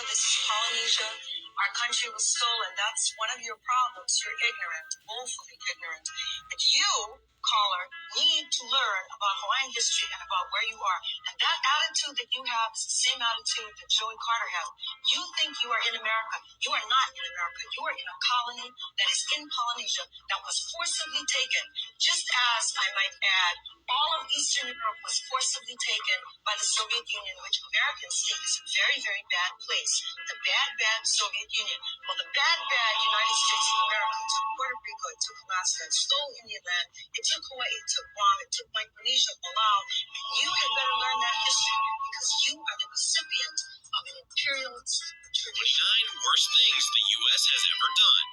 this is Polynesia. Our country was stolen. That's one of your problems. You're ignorant, woefully ignorant. But you, caller, need to learn about Hawaiian history and about where you are. And that attitude that you have is the same attitude that Joey Carter had. You think you are in America. You are not in America. You are in a colony that is in Polynesia that was forcibly taken. Just as, I might add, all of Eastern Europe was forcibly taken by the Soviet Union, which Americans think is a very, very bad place. The bad, bad Soviet Union. Well, the bad, bad United States of America took Puerto Rico, it took Alaska, it stole Indian land, it took Hawaii, it took Guam, it took Micronesia, Palau. You had better learn that history because you are the recipient of an imperialist tradition. 29 worst things the U.S. has ever done.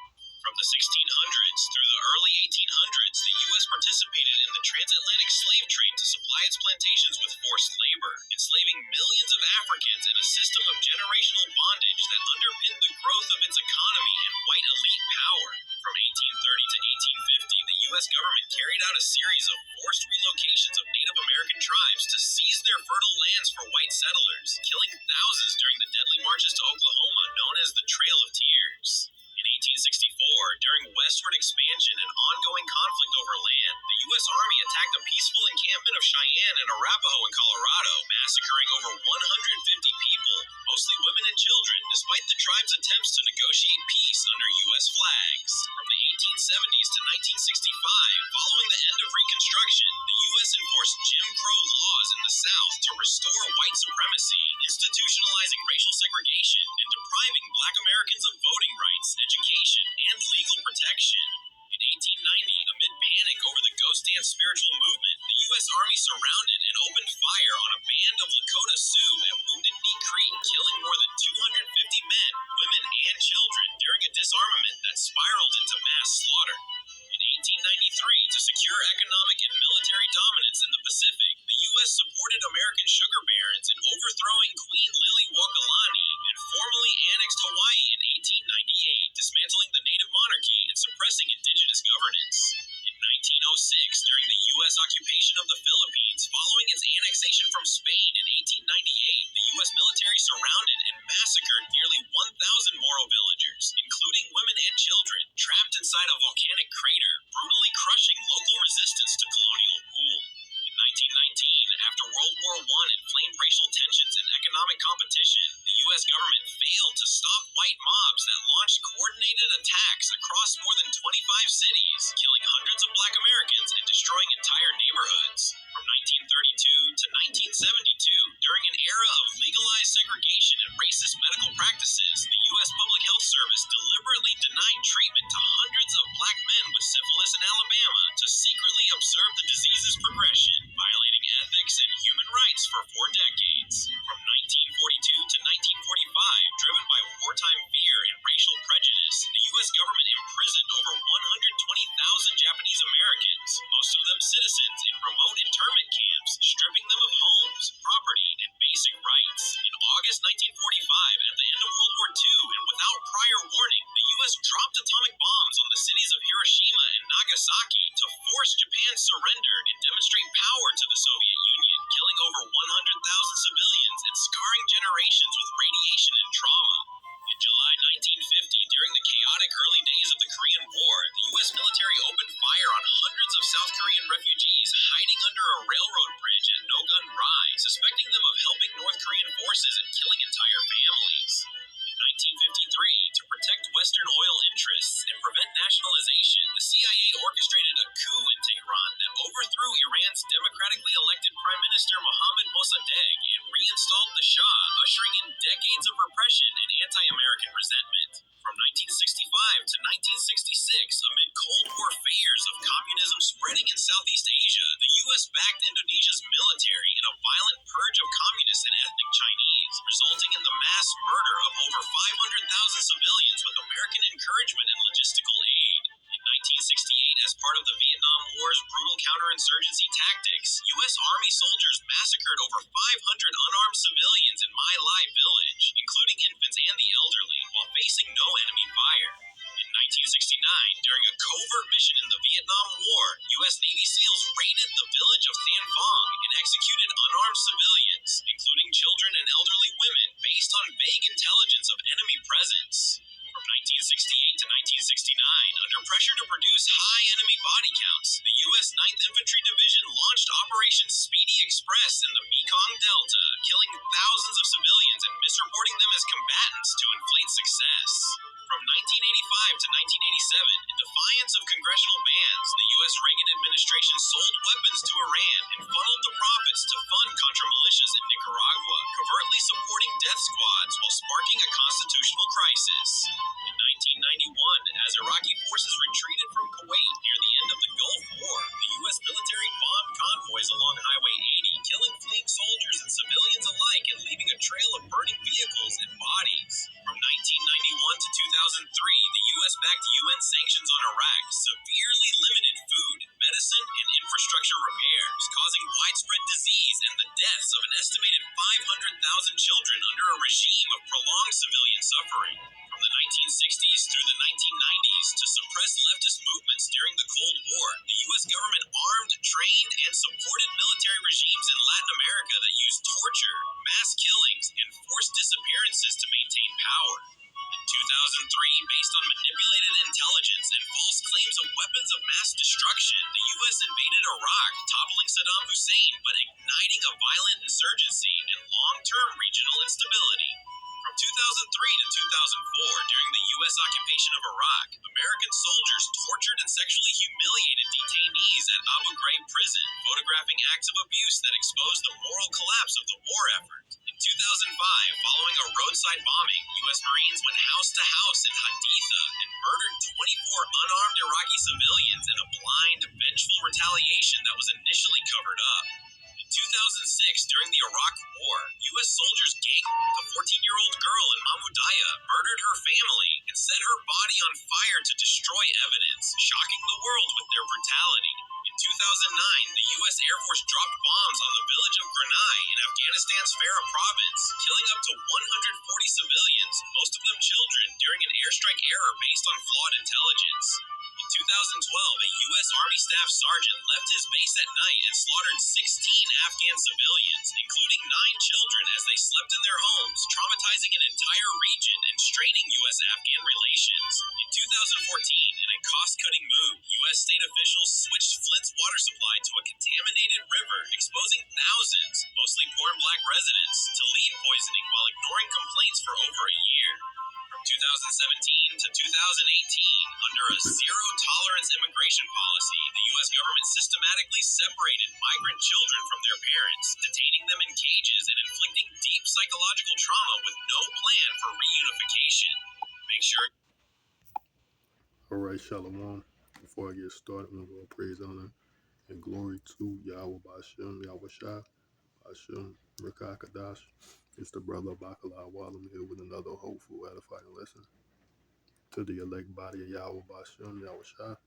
From the 1600s through the early 1800s, the U.S. participated in the transatlantic slave trade to supply its plantations with forced labor, enslaving millions of Africans in a system of generational bondage that underpinned the growth of its economy and white elite power. From 1830 to 1850, the U.S. government carried out a series of forced relocations of Native American tribes to seize their fertile lands for white settlers, killing thousands during the deadly marches to Oklahoma known as the Trail of Tears. In 1864, during westward expansion and ongoing conflict over land, the U.S. Army attacked a peaceful encampment of Cheyenne and Arapaho in Colorado, massacring over 150 people, mostly women and children, despite the tribe's attempts to negotiate peace under U.S. flags. From the 1870s to 1965, following the end of Reconstruction, the U.S. enforced Jim Crow laws in the South to restore white supremacy, institutionalizing racial segregation, and depriving Black Americans of voting rights, education, and legal protection. In 1890, amid panic over the Ghost Dance spiritual movement, the U.S. Army surrounded and opened fire on a band of Lakota Sioux at Wounded Knee Creek, killing more than 250 men, women, and children during a disarmament that spiraled into mass slaughter. In 1893, to secure economic and military dominance in the Pacific, the U.S. supported American sugar barons in overthrowing Queen Liliuokalani and formally annexed Hawaii in 1898, dismantling the native monarchy and suppressing indigenous governance. In 1906, during the U.S. occupation of the Philippines, following its annexation from Spain in 1898, the U.S. military surrounded and massacred nearly 1,000 Moro villagers, including women and children, trapped inside a volcanic crater, brutally crushing local resistance to colonial rule. In 1919, after World War I inflamed racial tensions and economic competition, the U.S. government failed to stop white mobs that launched coordinated attacks across more than 25 cities, killing hundreds of Black Americans and destroying entire neighborhoods. From 1932 to 1972, during an era of legalized segregation and racist medical practices, the U.S. Public Health Service deliberately denied treatment to hundreds of Black men with syphilis in Alabama to secretly observe the disease's progression, violating ethics and human rights for 4 decades. From 1942 to 1945, driven by wartime fear and racial prejudice, the U.S. government imprisoned over 120,000 Japanese Americans, most of them citizens, in remote internment camps, stripping them of homes, property, and basic rights. In August 1945, at the end of World War II, and without prior warning, the U.S. dropped atomic bombs on the cities of Hiroshima and Nagasaki to force Japan's surrender and demonstrate power to the Soviet Union, killing over 100,000 civilians and scarring generations with radiation and trauma. In July 1950, during the chaotic early days of the Korean War, the U.S. military opened fire on hundreds of South Korean refugees hiding under a railroad bridge at Nogun Rai, suspecting them of helping North Korean forces and killing entire families. In 1953, to protect Western oil interests and prevent nationalization, the CIA orchestrated a coup in Tehran that overthrew Iran's democratically elected Prime Minister Mohammad Mossadegh and reinstalled the Shah, ushering in decades of repression and anti-American resentment. From 1965 to 1966, amid Cold War fears of communism spreading in Southeast Asia, the U.S. backed Indonesia's military in a violent purge of communists and ethnic Chinese, resulting in the mass murder of over 500,000 civilians with American encouragement and logistical aid. In 1968, as part of the Vietnam War's brutal counterinsurgency tactics, U.S. Army soldiers massacred over 500 unarmed civilians in My Lai village, including infants and the elderly, while facing no enemy fire. In 1969, during a covert mission in the Vietnam War, U.S. Navy SEALs raided the village of Than Phong and executed unarmed civilians, including children and elderly women, based on vague intelligence pressure to produce high enemy body counts, the U.S. 9th Infantry Division launched Operation Speedy Express in the Mekong Delta, killing thousands of civilians and misreporting them as combatants to inflate success. From 1985 to 1987, in defiance of congressional bans, the U.S. Reagan administration sold weapons to Iran and funneled the profits to fund Contra militias in Nicaragua, covertly supporting death squads while sparking a constitutional crisis. In 1991, as Iraqi forces retreated from Kuwait near the end of the Gulf War, the U.S. military bombed convoys along Highway 80, killing fleeing soldiers and civilians alike and leaving a trail of burning vehicles and bodies. From 1991 to 2003, the U.S. backed UN sanctions on Iraq severely limited food, medicine, and infrastructure repairs, causing widespread disease and the deaths of an estimated 500,000 children under a regime of prolonged civilian suffering. From the 1960s through the 1990s, to suppress leftist movements during the Cold War, the U.S. government armed, trained, and supported military regimes in Latin America that used torture, mass killings, and forced disappearances to maintain power. In 2003, based on manipulated intelligence and false claims of weapons of mass destruction, the U.S. invaded Iraq, toppling Saddam Hussein but igniting a violent insurgency and long-term regional instability. From 2003 to 2004, during the U.S. occupation of Iraq, American soldiers tortured and sexually humiliated detainees at Abu Ghraib prison, photographing acts of abuse that exposed the moral collapse of the war effort. In 2005, following a roadside bombing, U.S. Marines went house to house in Haditha and murdered 24 unarmed Iraqi civilians in a blind, vengeful retaliation that was initially covered up. In 2006, during the Iraq War, U.S. soldiers gang-raped a 14-year-old girl in Mahmudiyah, murdered her family, and set her body on fire to destroy evidence, shocking the world with their brutality. In 2009, the U.S. Air Force dropped bombs on the village of Granai in Afghanistan's Farah province, killing up to 140 civilians, most of them children, during an airstrike error based on flawed intelligence. In 2012, a U.S. Army Staff Sergeant left his base at night and slaughtered 16 Afghan civilians, including 9 children, as they slept in their homes, traumatizing an entire region and straining U.S.-Afghan relations. In 2014, in a cost-cutting move, U.S. state officials switched Flint's water supply to a contaminated river, exposing thousands, mostly poor and black residents, to lead poisoning while ignoring complaints for over a year. From 2017 to 2018, under a zero-tolerance immigration policy, the U.S. government systematically separated migrant children from their parents, detaining them in cages and inflicting deep psychological trauma with no plan for reunification. Make sure... All right, Shalom. Before I get started, I'm going to praise, honor, and glory to Yahawahshi, Yahawahshi, Hashem, Rekakadash. It's the brother Bakala Walam here with another hopeful, edifying lesson to the elect body of Yahawahshi, Yahawahshi.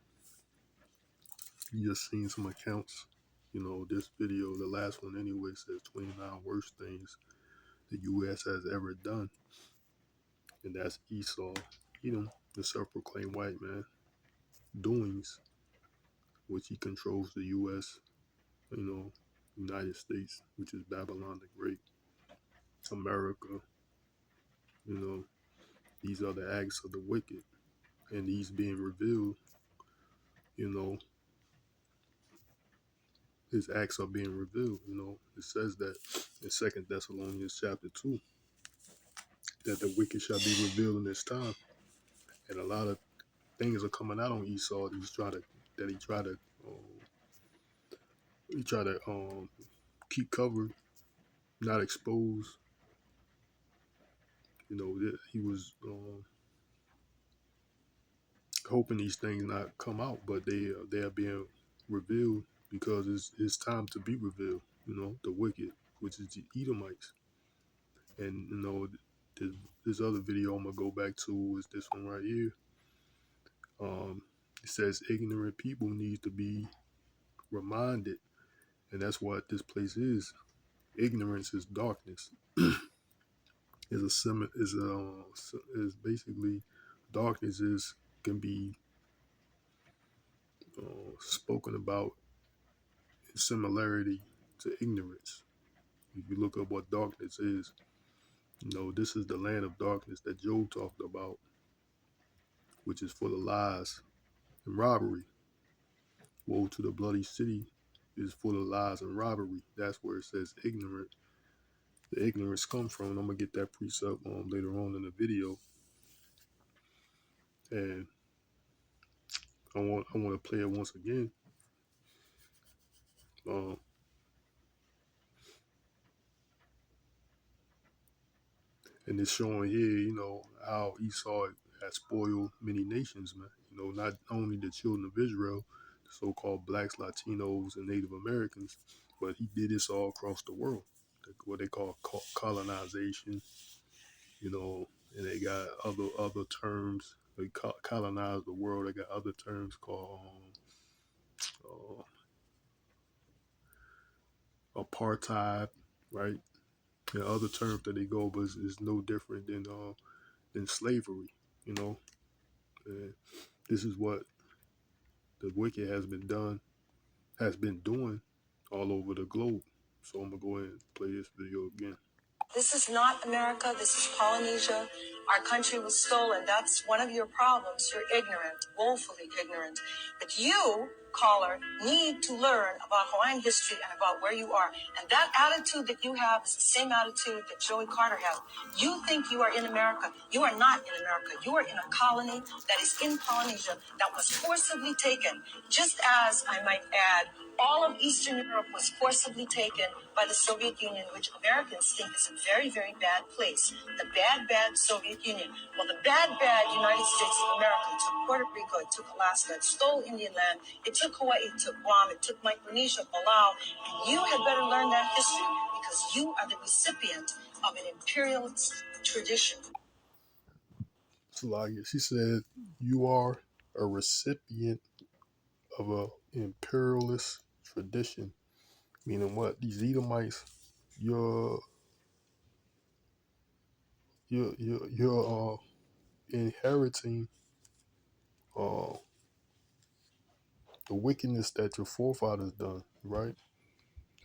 You just seen some accounts. You know, this video, the last one anyway, says 29 worst things the U.S. has ever done. And that's Esau, Edom, the self-proclaimed white man, doings, which he controls the U.S., you know, United States, which is Babylon the Great, America, you know, these are the acts of the wicked. And these being revealed, you know, his acts are being revealed, you know. It says that in 2 Thessalonians chapter 2, that the wicked shall be revealed in this time. And a lot of things are coming out on Esau that he try to keep covered, not expose. You know, that he was hoping these things not come out, but they are being revealed because it's time to be revealed. You know, the wicked, which is the Edomites. And you know, this other video I'm gonna go back to is this one right here. It says ignorant people need to be reminded, and that's what this place is. Ignorance is darkness. Is basically darkness can be spoken about in similarity to ignorance. If you look up what darkness is, you know, this is the land of darkness that Job talked about, which is full of lies and robbery. Woe to the bloody city is full of lies and robbery. That's where it says ignorant. The ignorance comes from. And I'm gonna get that precept later on in the video, and I want to play it once again. And it's showing here, how Esau had spoiled many nations, man. Not only the children of Israel, the so-called blacks, Latinos, and Native Americans, but he did this all across the world. What they call colonization, and they got other terms. They colonize the world. They got other terms called apartheid, right? And other terms that they go, but it's no different than slavery, you know. And this is what the wicked has been doing all over the globe. So I'm gonna go ahead and play this video again. This is not America. This is Polynesia. Our country was stolen. That's one of your problems. You're ignorant, woefully ignorant. But you, caller, need to learn about Hawaiian history and about where you are. And that attitude that you have is the same attitude that Joey Carter has. You think you are in America. You are not in America. You are in a colony that is in Polynesia that was forcibly taken. Just as, I might add, all of Eastern Europe was forcibly taken by the Soviet Union, which Americans think is a very, very bad place. The bad, bad Soviet Union. Well, the bad, bad United States of America took Puerto Rico, it took Alaska, it stole Indian land, it took Hawaii, it took Guam, it took Micronesia, Palau, and you had better learn that history because you are the recipient of an imperialist tradition. So like she said, you are a recipient of a imperialist tradition. Meaning what? These Edomites, you're inheriting uh, the wickedness that your forefathers done, right?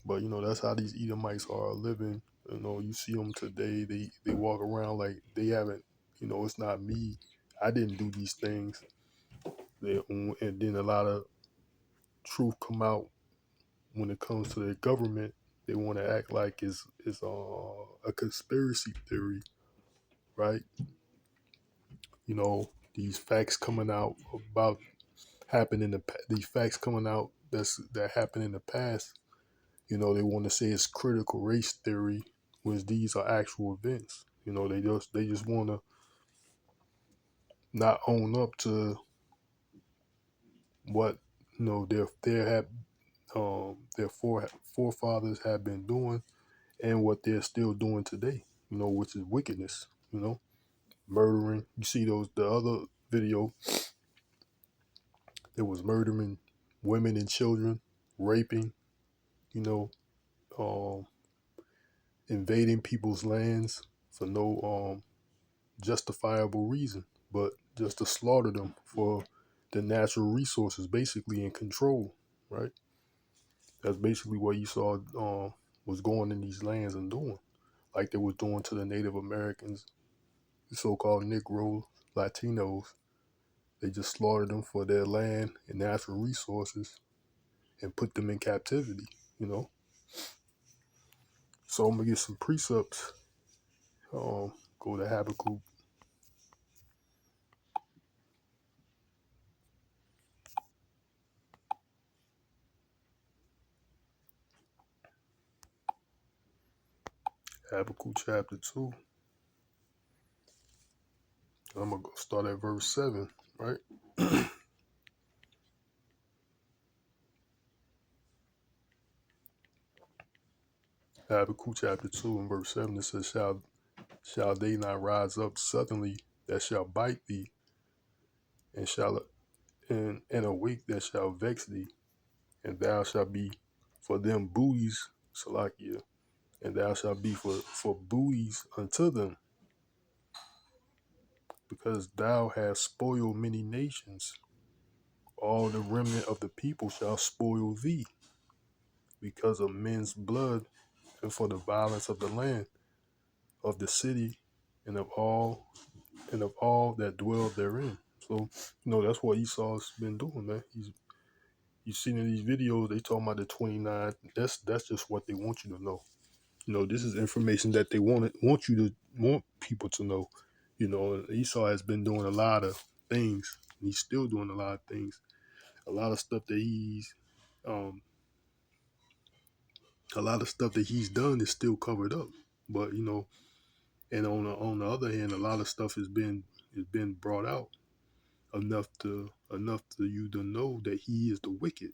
But that's how these Edomites are living. You see them today. They walk around like they haven't. It's not me. I didn't do these things. And then a lot of truth come out when it comes to their government. They want to act like it's a conspiracy theory, right? These facts coming out about these facts coming out that happened in the past. They want to say it's critical race theory, whereas these are actual events. They just want to not own up to what their forefathers have been doing and what they're still doing today. Which is wickedness. Murdering. You see the other video. It was murdering women and children, raping. You know, um, invading people's lands for no justifiable reason, but just to slaughter them for the natural resources, basically in control, right? That's basically what you saw was going in these lands and doing, like they were doing to the Native Americans, the so-called Negroes, Latinos. They just slaughtered them for their land and natural resources and put them in captivity, you know? So I'm going to get some precepts. Go to Habakkuk. Habakkuk chapter 2. I'm going to start at verse 7, right? Habakkuk chapter 2 and verse 7, it says, Shall they not rise up suddenly that shall bite thee, and awake that shall vex thee, and thou shalt be for them buoys, Salakia, and thou shalt be for buoys unto them, because thou hast spoiled many nations. All the remnant of the people shall spoil thee, because of men's blood, and for the violence of the land, of the city, and of all that dwell therein. So, that's what Esau's been doing, man. You seen in these videos, they talking about the 29. That's just what they want you to know. This is information that they want people to know. And Esau has been doing a lot of things. And he's still doing a lot of things. A lot of stuff that um, he's done is still covered up. But and on the other hand, a lot of stuff has been brought out enough to you to know that he is the wicked.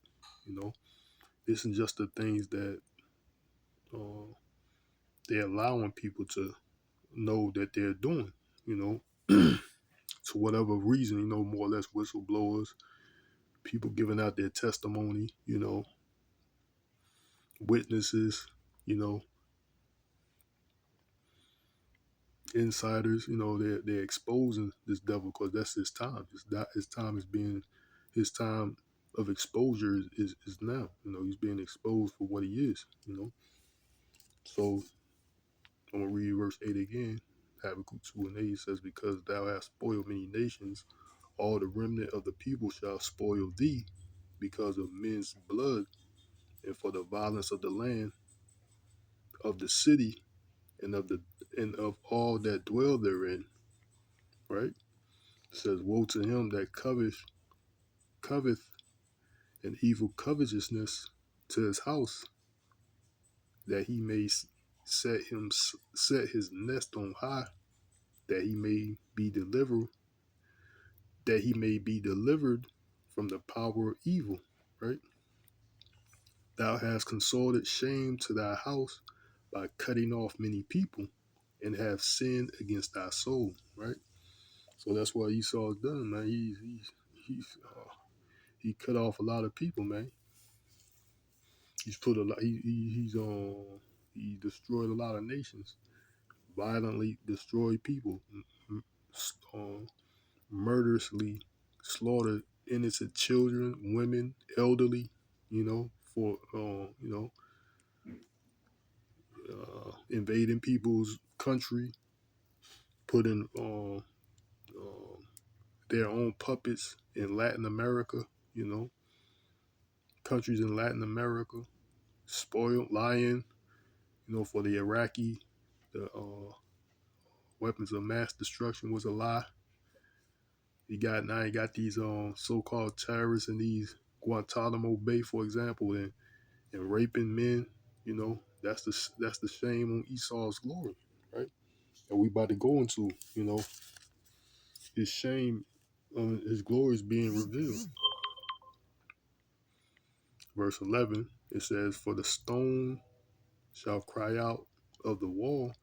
This is just the things that uh, they're allowing people to know that they're doing. You know, to whatever reason. More or less whistleblowers, people giving out their testimony. Witnesses. You know, insiders. They're exposing this devil because that's his time. His time is being his time of exposure is now. He's being exposed for what he is. So I'm gonna read verse 8 again. Habakkuk 2:8 says, "Because thou hast spoiled many nations, all the remnant of the people shall spoil thee, because of men's blood, and for the violence of the land, of the city, and of all that dwell therein." Right? It says, "Woe to him that coveth an evil covetousness to his house, that he may set his nest on high, that he may be delivered from the power of evil." Right? "Thou hast consorted shame to thy house by cutting off many people, and have sinned against thy soul." Right? So that's what Esau's done, man. He cut off a lot of people, man. He's put a lot. He destroyed a lot of nations, violently destroyed people, uh, murderously slaughtered innocent children, women, elderly. For invading people's country, putting their own puppets in Latin America. You know, countries in Latin America, spoiled, lying. For the Iraqi, the weapons of mass destruction was a lie. He got these so-called terrorists in these Guantanamo Bay, for example, and raping men. That's the shame on Esau's glory, right? And we about to go into his shame, his glory is being revealed. Verse 11, it says, "For the stone shall cry out of the wall,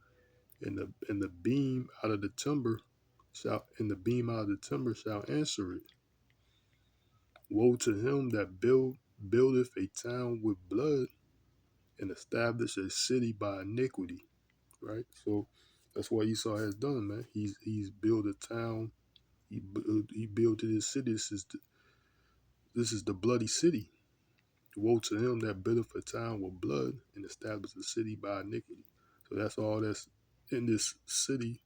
and the beam out of the timber shall answer it. Woe to him that buildeth a town with blood, and establish a city by iniquity." Right? So that's what Esau has done, man. He's built a town. He built his city. This is the bloody city. Woe to him that buildeth a town with blood, and establish a city by iniquity. So that's all that's in this city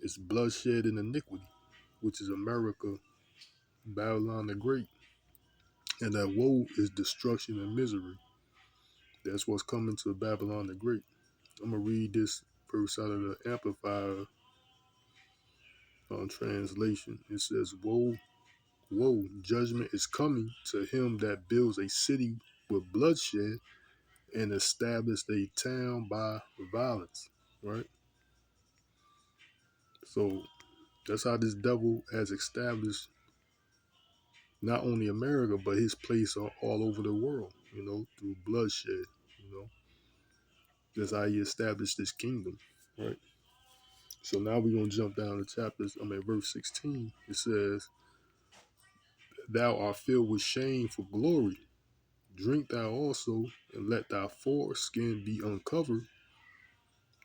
is bloodshed and iniquity, which is America, Babylon the Great. And that woe is destruction and misery. That's what's coming to Babylon the Great. I'm going to read this verse out of the Amplified translation. It says, "Woe, woe, judgment is coming to him that builds a city with bloodshed, and established a town by violence." Right? So that's how this devil has established not only America, but his place all over the world, through bloodshed. That's how he established this kingdom, right? So now we're going to jump down to verse 16. It says, "Thou art filled with shame for glory. Drink thou also, and let thy foreskin be uncovered.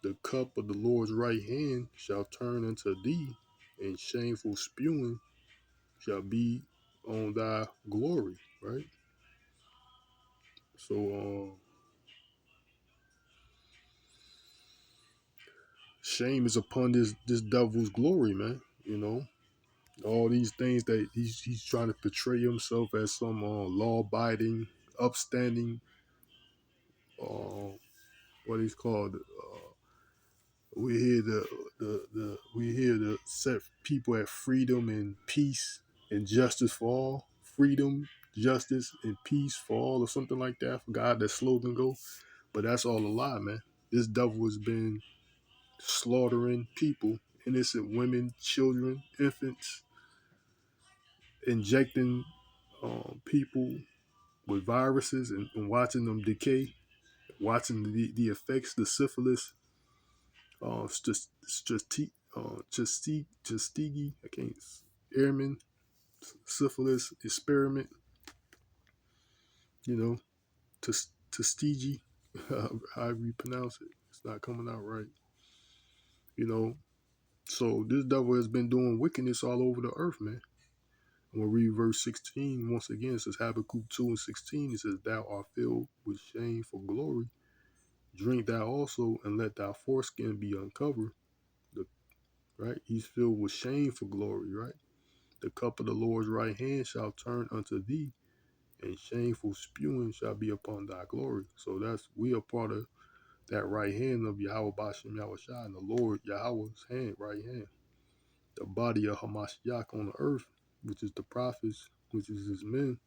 The cup of the Lord's right hand shall turn unto thee, and shameful spewing shall be on thy glory." Right? So shame is upon this devil's glory, man. All these things that he's trying to portray himself as some law-abiding, upstanding, uh, what he's called. We're here we're here to set people at freedom and peace and justice for all. Freedom, justice, and peace for all, or something like that. I forgot how that slogan go, but that's all a lie, man. This devil has been slaughtering people, innocent women, children, infants, injecting people with viruses and watching them decay, watching the effects, the syphilis, Tuskegee, I can't, airman, syphilis experiment, you know, Tuskegee, however you pronounce it. It's not coming out right, you know. So this devil has been doing wickedness all over the earth, man. When we read verse 16, once again, it says Habakkuk 2 and 16, it says, Thou art filled with shame for glory. Drink thou also, and let thy foreskin be uncovered. Right? He's filled with shame for glory, right? The cup of the Lord's right hand shall turn unto thee, and shameful spewing shall be upon thy glory. So we are part of that right hand of Yahawah and the Lord Yahweh's hand, right hand. The body of Hamashiach on the earth, which is the prophets, which is his men,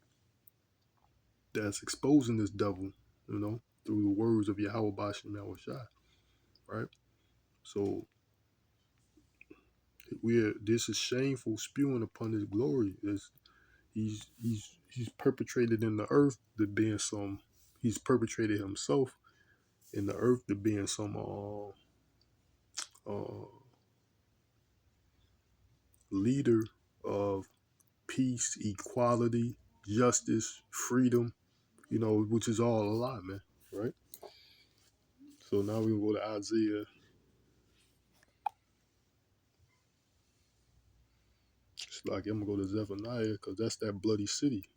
that's exposing this devil, through the words of Yahawah right? So this is shameful spewing upon his glory. He's perpetrated in the earth to being he's perpetrated himself in the earth to being some leader of peace, equality, justice, freedom, which is all a lie, man, right? So now we go to Isaiah. It's like I'm gonna go to Zephaniah because that's that bloody city.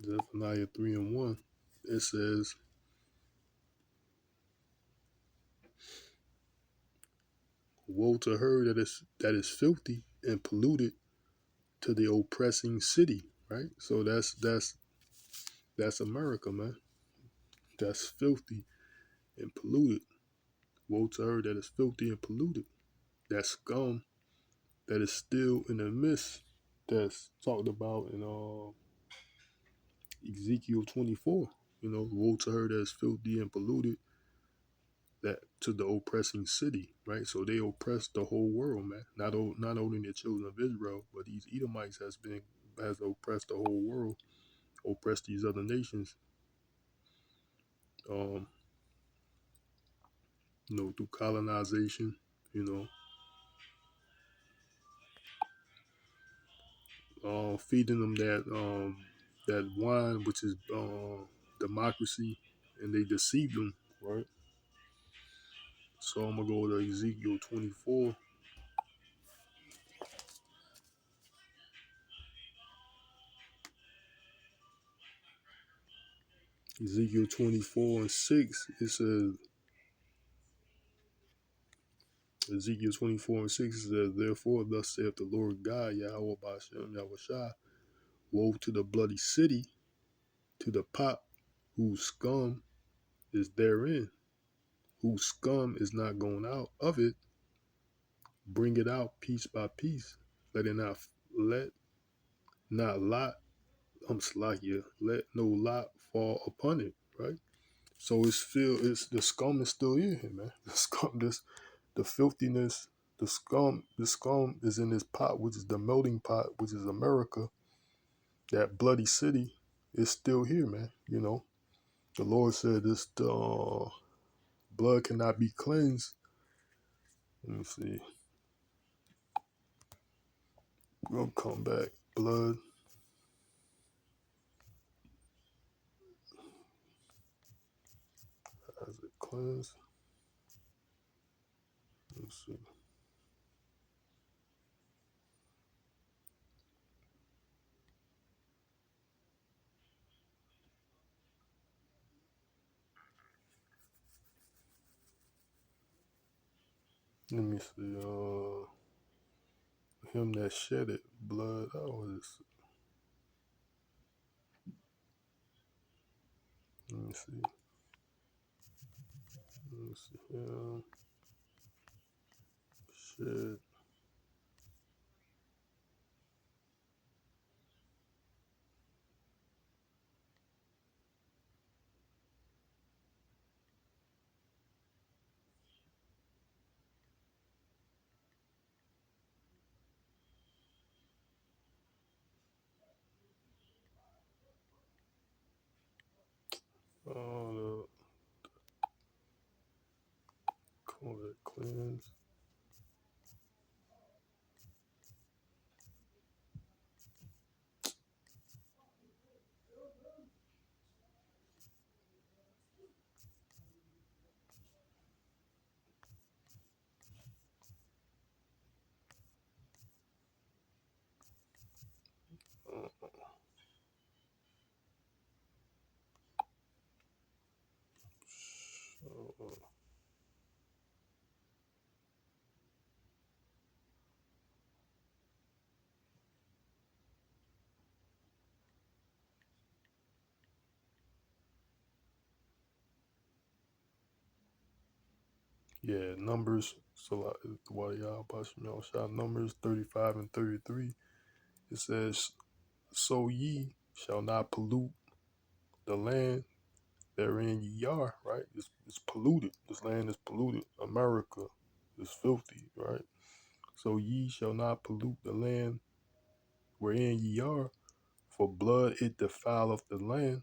Zephaniah 3 and 1. It says, Woe to her that is filthy and polluted, to the oppressing city, right? So that's America, man. That's filthy and polluted. Woe to her that is filthy and polluted. That scum that is still in the midst, that's talked about in Ezekiel 24. Woe to her that is filthy and polluted, that to the oppressing city, right? So they oppressed the whole world, man. Not only the children of Israel, but these Edomites has oppressed the whole world, oppressed these other nations, um, through colonization, feeding them that wine, which is democracy, and they deceived them, right? So I'm gonna go to Ezekiel 24. Ezekiel 24 and 6. It says, Ezekiel 24 and 6 says, Therefore, thus saith the Lord God, Yahawah Bashem Yahushua, woe to the bloody city, to the pot whose scum is therein, whose scum is not gone out of it. Bring it out piece by piece. Let not lot, let no lot fall upon it, right? So it's the scum is still in here, man. The scum, the filthiness, the scum is in this pot, which is the melting pot, which is America. That bloody city is still here, man. The Lord said this blood cannot be cleansed. Let me see. We're gonna come back. Blood has it cleansed? Let's see. Let me see. Him that shedded blood. Let me see. Let me see. Him shed. The call it cleanse. Yeah, Numbers. So while Yahawahshi Numbers 35 and 33, it says, "So ye shall not pollute the land therein ye are." Right? It's polluted. This land is polluted. America is filthy. Right? So ye shall not pollute the land wherein ye are, for blood it defileth the land,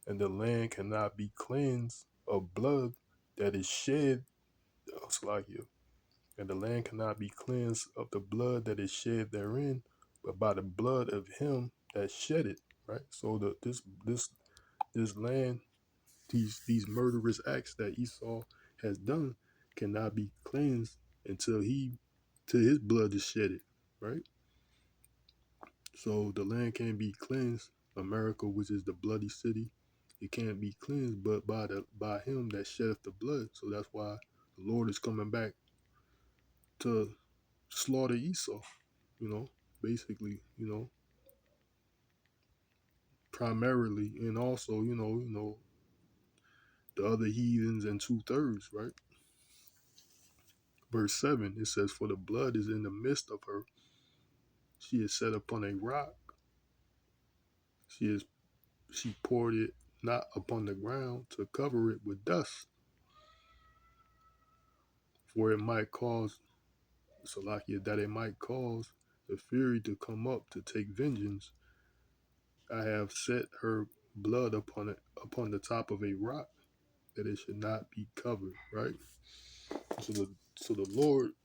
and the land cannot be cleansed of blood that is shed. Salakia. And the land cannot be cleansed of the blood that is shed therein, but by the blood of him that shed it. Right. So this land, these murderous acts that Esau has done, cannot be cleansed until till his blood is shedded. Right. So the land can't be cleansed. America, which is the bloody city, it can't be cleansed, but by him that sheddeth the blood. So that's why the Lord is coming back to slaughter Esau. You know, basically, primarily, and also, the other heathens and 2/3, right? Verse 7, it says, "For the blood is in the midst of her. She is set upon a rock. She poured it not upon the ground to cover it with dust, for it might cause Salakia, that it might cause the fury to come up to take vengeance. I have set her blood upon the top of a rock, that it should not be covered." Right. So the Lord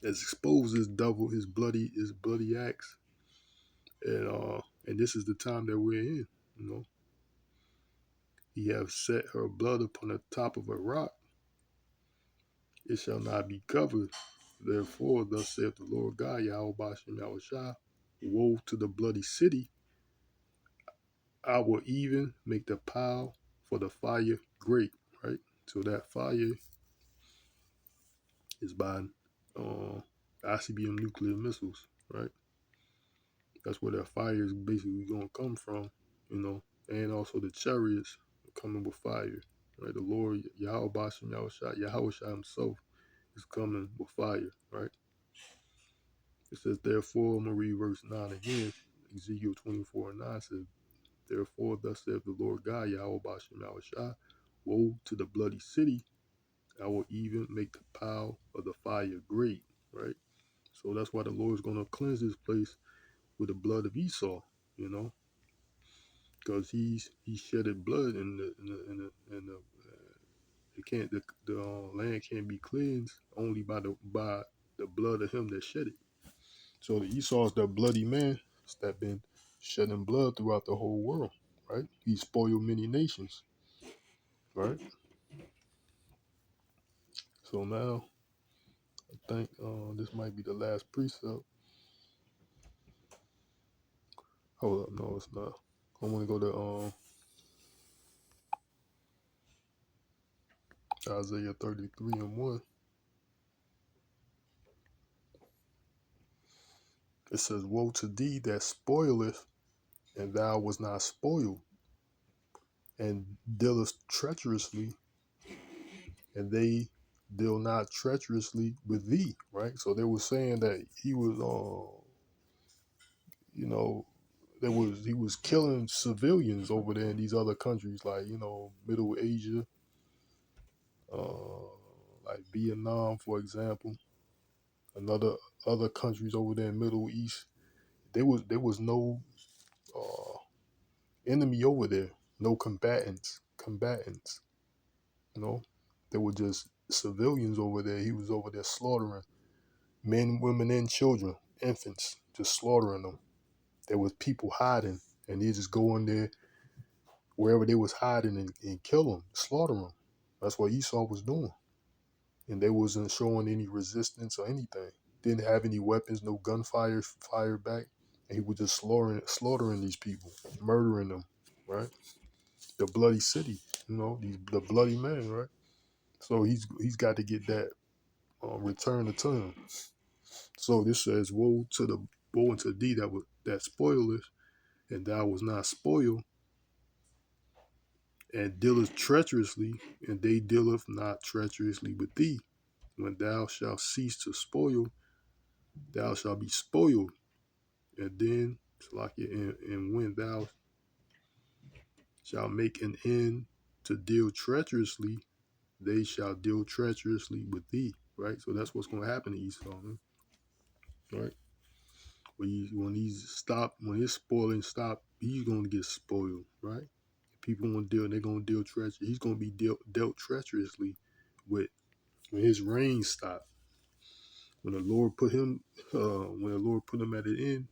has exposed his devil, his bloody acts, and this is the time that we're in. You know, he have set her blood upon the top of a rock; it shall not be covered. Therefore, thus saith the Lord God, Yahawah, woe to the bloody city! I will even make the pile for the fire great. Right. So that fire is by ICBM nuclear missiles. Right. That's where that fire is basically going to come from, and also the chariots coming with fire, right? The Lord, Yahawah himself is coming with fire, right? It says, therefore, I'm going to read verse 9 again. Ezekiel 24:9 says, therefore, thus saith the Lord God, Yahawah, woe to the bloody city! I will even make the pile of the fire great, right? So that's why the Lord is going to cleanse this place with the blood of Esau, you know, because he shedded blood, and it can't the land can't be cleansed only by the blood of him that shed it. So the Esau is the bloody man that been shedding blood throughout the whole world, right? He spoiled many nations, right? So now I think this might be the last precept. Hold up, no, it's not. I want to go to Isaiah 33:1. It says, woe to thee that spoileth, and thou was not spoiled, and dealest treacherously, and they deal not treacherously with thee, right? So they were saying that he was, you know, he was killing civilians over there in these other countries, like, you know, Middle Asia, uh, like Vietnam, for example, another other countries over there in Middle East. There was no uh, enemy over there, no combatants. You know, there were just civilians over there. He was over there slaughtering men, women, and children, infants, just slaughtering them. There was people hiding, and he just go in there wherever they was hiding and kill them, slaughter them. That's what Esau was doing, and they wasn't showing any resistance or anything. Didn't have any weapons, no gunfire fired back, and he was just slaughtering these people, murdering them, right? The bloody city, you know, the bloody man, right? So he's got to get that return to him. So this says, woe unto thee that spoileth, and thou was not spoiled, and dealeth treacherously, and they dealeth not treacherously with thee. When thou shalt cease to spoil, thou shalt be spoiled, and then and when thou shalt make an end to deal treacherously, they shall deal treacherously with thee. Right. So that's what's going to happen to Esau, man. Right. When his spoiling stop, he's going to get spoiled. Right. People going to deal. They're going to deal treacherously. He's going to be dealt treacherously with when his reign stop. When the Lord put him, at the end,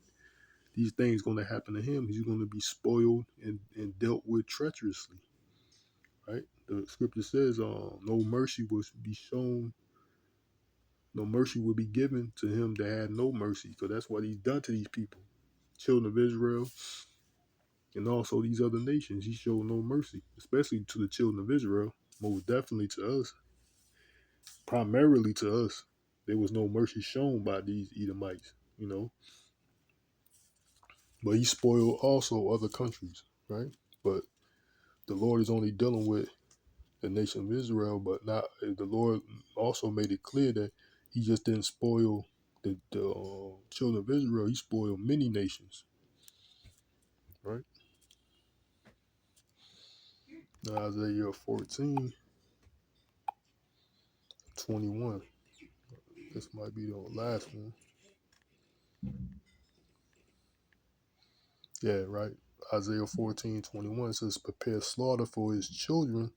these things going to happen to him. He's going to be spoiled and dealt with treacherously. Right. The scripture says, no mercy will be shown. No mercy will be given to him that had no mercy, because that's what he's done to these people, children of Israel, and also these other nations. He showed no mercy, especially to the children of Israel, most definitely to us, primarily to us. There was no mercy shown by these Edomites, you know. But he spoiled also other countries, right? But the Lord is only dealing with the nation of Israel, but not the Lord also made it clear that he just didn't spoil the children of Israel. He spoiled many nations, right? Now, Isaiah 14:21. This might be the last one. Yeah, right. Isaiah 14:21 says, prepare slaughter for his children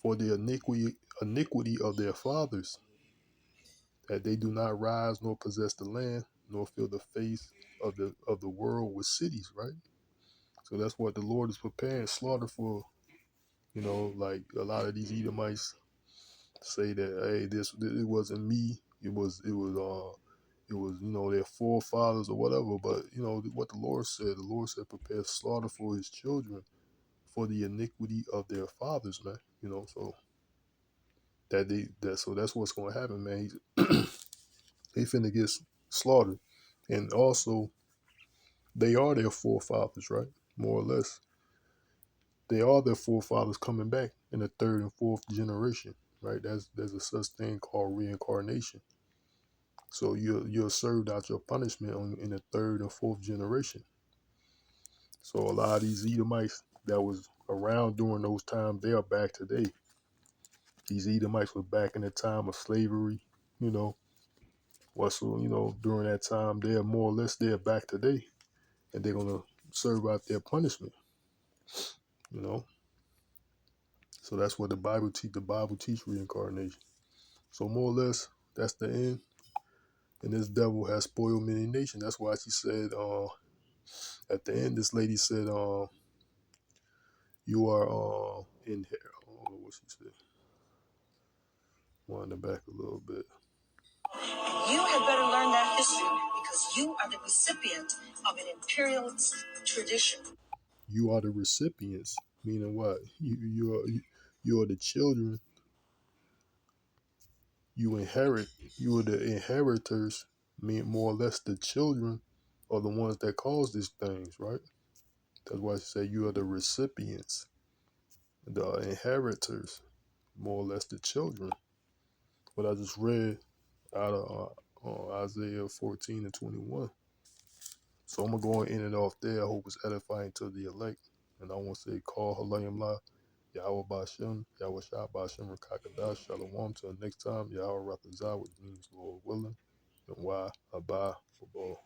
for the iniquity of their fathers, that they do not rise nor possess the land, nor fill the face of the world with cities, right? So that's what the Lord is preparing slaughter for. You know, like a lot of these Edomites say that, hey, it wasn't me. It was their forefathers or whatever. But what the Lord said, prepare slaughter for his children for the iniquity of their fathers, man. So so that's what's going to happen, man. They finna get slaughtered, and also they are their forefathers, right? More or less, they are their forefathers coming back in the third and fourth generation, right? There's a such thing called reincarnation. So you're served out your punishment in the third and fourth generation. So a lot of these Edomites that was around during those times, they are back today. These Edomites were back in the time of slavery, you know. During that time, they're more or less they're back today, and they're gonna serve out their punishment, you know. So that's what the Bible teach. The Bible teach reincarnation. So more or less, that's the end. And this devil has spoiled many nations. That's why she said, at the end, this lady said, you are in here. I don't know what she said. Wind it back a little bit. You had better learn that history because you are the recipient of an imperialist tradition. You are the recipients, meaning what? You are the children. You inherit. You are the inheritors, mean more or less the children are the ones that cause these things, right? That's why I say you are the recipients, the inheritors, more or less the children. What I just read out of Isaiah 14 and 21. So I'm going to go in and off there. I hope it's edifying to the elect. And I want to say, call Halayim La, Yahawah Bashem, Yahweh Shah Bashem, Rakakadash, Shalom. Till next time, Yahweh Rathazah, which means Lord willing, and why Abba Babal.